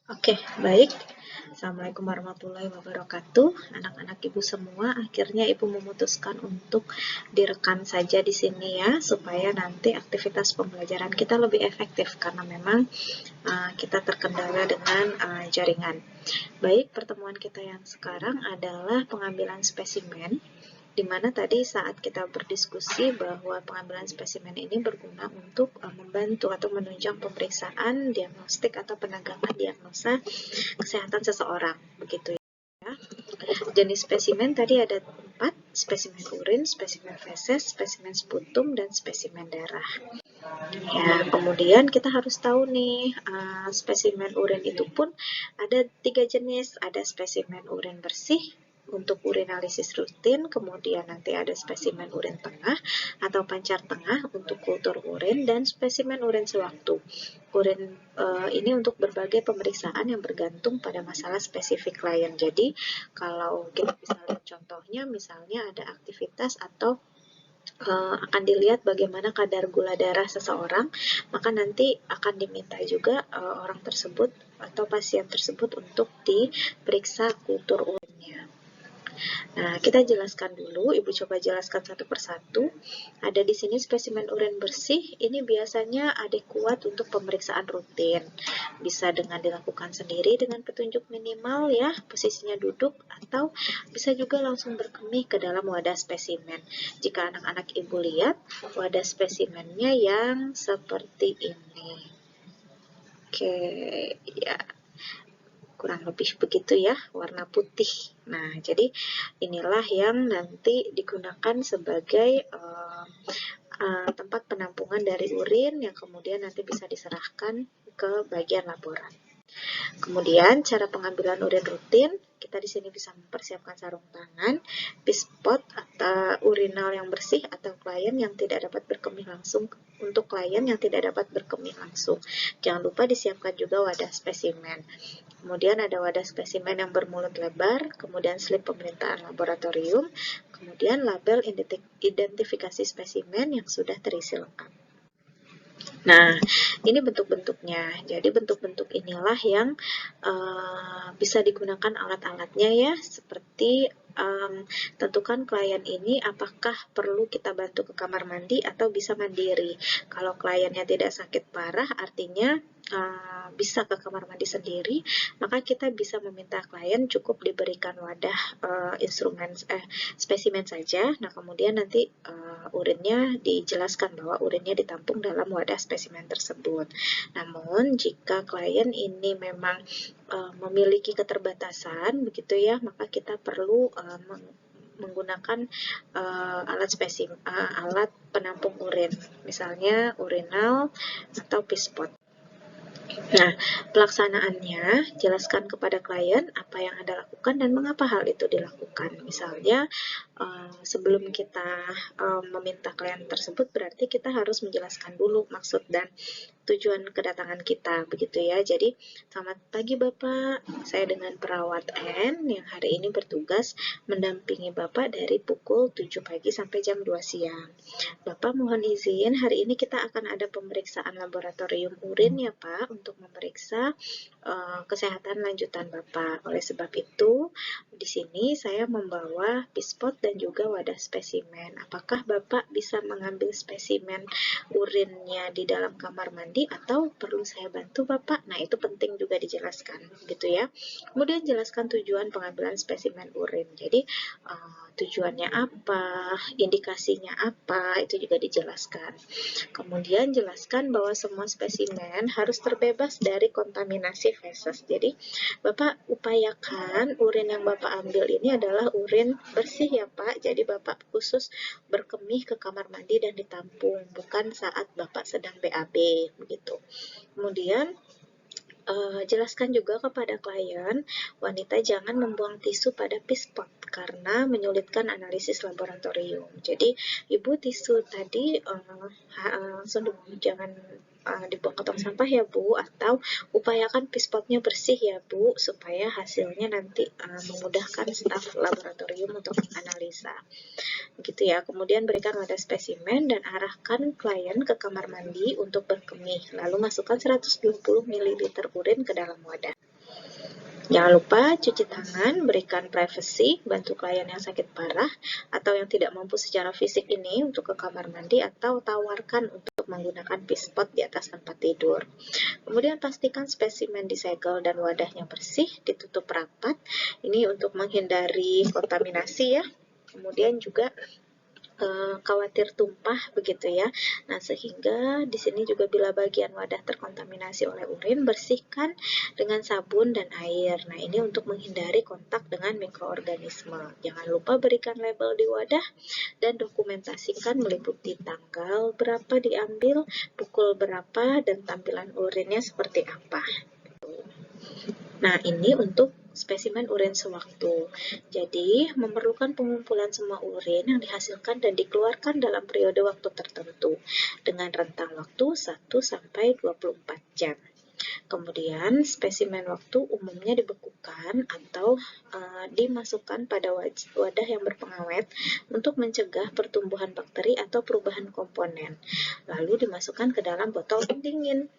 Oke, baik. Assalamualaikum warahmatullahi wabarakatuh. Anak-anak Ibu semua, akhirnya Ibu memutuskan untuk direkam saja di sini ya, supaya nanti aktivitas pembelajaran kita lebih efektif karena memang kita terkendala dengan jaringan. Baik, pertemuan kita yang sekarang adalah pengambilan spesimen, di mana tadi saat kita berdiskusi bahwa pengambilan spesimen ini berguna untuk membantu atau menunjang pemeriksaan diagnostik atau penegakan diagnosa kesehatan seseorang, begitu ya. Jenis spesimen tadi ada 4, spesimen urin, spesimen feses, spesimen sputum, dan spesimen darah. Ya, kemudian kita harus tahu nih, spesimen urin itu pun ada 3 jenis, ada spesimen urin bersih untuk urinalisis rutin, kemudian nanti ada spesimen urin tengah atau pancar tengah untuk kultur urin, dan spesimen urin sewaktu. Urin ini untuk berbagai pemeriksaan yang bergantung pada masalah spesifik klien. Jadi, kalau kita bisa lihat contohnya, misalnya ada aktivitas atau akan dilihat bagaimana kadar gula darah seseorang, maka nanti akan diminta juga orang tersebut atau pasien tersebut untuk diperiksa kultur urinnya. Nah, kita jelaskan dulu, Ibu coba jelaskan satu persatu. Ada di sini spesimen urin bersih, ini biasanya adekuat untuk pemeriksaan rutin. Bisa dengan dilakukan sendiri dengan petunjuk minimal ya, posisinya duduk, atau bisa juga langsung berkemih ke dalam wadah spesimen. Jika anak-anak Ibu lihat, wadah spesimennya yang seperti ini. Oke, ya. Kurang lebih begitu ya, warna putih. Nah, jadi inilah yang nanti digunakan sebagai tempat penampungan dari urin yang kemudian nanti bisa diserahkan ke bagian laborat. Kemudian cara pengambilan urin rutin, kita di sini bisa mempersiapkan sarung tangan, pispot atau urinal yang bersih atau klien yang tidak dapat berkemih langsung, untuk klien yang tidak dapat berkemih langsung. Jangan lupa disiapkan juga wadah spesimen. Kemudian ada wadah spesimen yang bermulut lebar, kemudian slip pemerintahan laboratorium, kemudian label identifikasi spesimen yang sudah terisi lengkap. Nah, ini bentuk-bentuknya. Jadi bentuk-bentuk inilah yang bisa digunakan alat-alatnya ya, seperti tentukan klien ini apakah perlu kita bantu ke kamar mandi atau bisa mandiri. Kalau kliennya tidak sakit parah, artinya bisa ke kamar mandi sendiri, maka kita bisa meminta klien cukup diberikan wadah spesimen saja. Nah, kemudian nanti urinnya dijelaskan bahwa urinnya ditampung dalam wadah spesimen tersebut. Namun, jika klien ini memang memiliki keterbatasan, begitu ya, maka kita perlu menggunakan alat penampung urin, misalnya urinal atau pispot. Nah, pelaksanaannya, jelaskan kepada klien apa yang Anda lakukan dan mengapa hal itu dilakukan. Misalnya, sebelum kita meminta klien tersebut, berarti kita harus menjelaskan dulu maksud dan tujuan kedatangan kita, begitu ya. Jadi, selamat pagi Bapak, saya dengan perawat N yang hari ini bertugas mendampingi Bapak dari pukul 7 pagi sampai jam 2 siang. Bapak mohon izin, hari ini kita akan ada pemeriksaan laboratorium urin ya Pak, untuk memeriksa kesehatan lanjutan Bapak. Oleh sebab itu, di sini saya membawa pispot dan juga wadah spesimen. Apakah Bapak bisa mengambil spesimen urinnya di dalam kamar mandi atau perlu saya bantu Bapak? Nah, itu penting juga dijelaskan, gitu ya. Kemudian jelaskan tujuan pengambilan spesimen urin. Jadi, tujuannya apa, indikasinya apa, itu juga dijelaskan. Kemudian jelaskan bahwa semua spesimen harus terbebas dari kontaminasi feses. Jadi, Bapak upayakan urin yang Bapak ambil ini adalah urin bersih ya Pak. Jadi, Bapak khusus berkemih ke kamar mandi dan ditampung, bukan saat Bapak sedang BAB, begitu. Kemudian, jelaskan juga kepada klien, wanita jangan membuang tisu pada pispot karena menyulitkan analisis laboratorium. Jadi, Ibu tisu tadi langsung jangan dibuang ke tong sampah ya Bu, atau upayakan pispotnya bersih ya Bu, supaya hasilnya nanti memudahkan staf laboratorium untuk analisa. Begitu ya. Kemudian berikan wadah spesimen dan arahkan klien ke kamar mandi untuk berkemih. Lalu masukkan 120 ml urin ke dalam wadah. Jangan lupa cuci tangan, berikan privacy, bantu klien yang sakit parah atau yang tidak mampu secara fisik ini untuk ke kamar mandi atau tawarkan untuk menggunakan pispot di atas tempat tidur. Kemudian pastikan spesimen disegel dan wadahnya bersih, ditutup rapat. Ini untuk menghindari kontaminasi ya. Kemudian juga khawatir tumpah begitu ya. Nah, sehingga di sini juga bila bagian wadah terkontaminasi oleh urin, bersihkan dengan sabun dan air. Nah, ini untuk menghindari kontak dengan mikroorganisme. Jangan lupa berikan label di wadah dan dokumentasikan meliputi tanggal berapa diambil, pukul berapa, dan tampilan urinnya seperti apa. Nah, ini untuk spesimen urin sewaktu. Jadi, memerlukan pengumpulan semua urin yang dihasilkan dan dikeluarkan dalam periode waktu tertentu dengan rentang waktu 1-24 jam. Kemudian, spesimen waktu umumnya dibekukan atau dimasukkan pada wadah yang berpengawet untuk mencegah pertumbuhan bakteri atau perubahan komponen. Lalu dimasukkan ke dalam botol pendingin.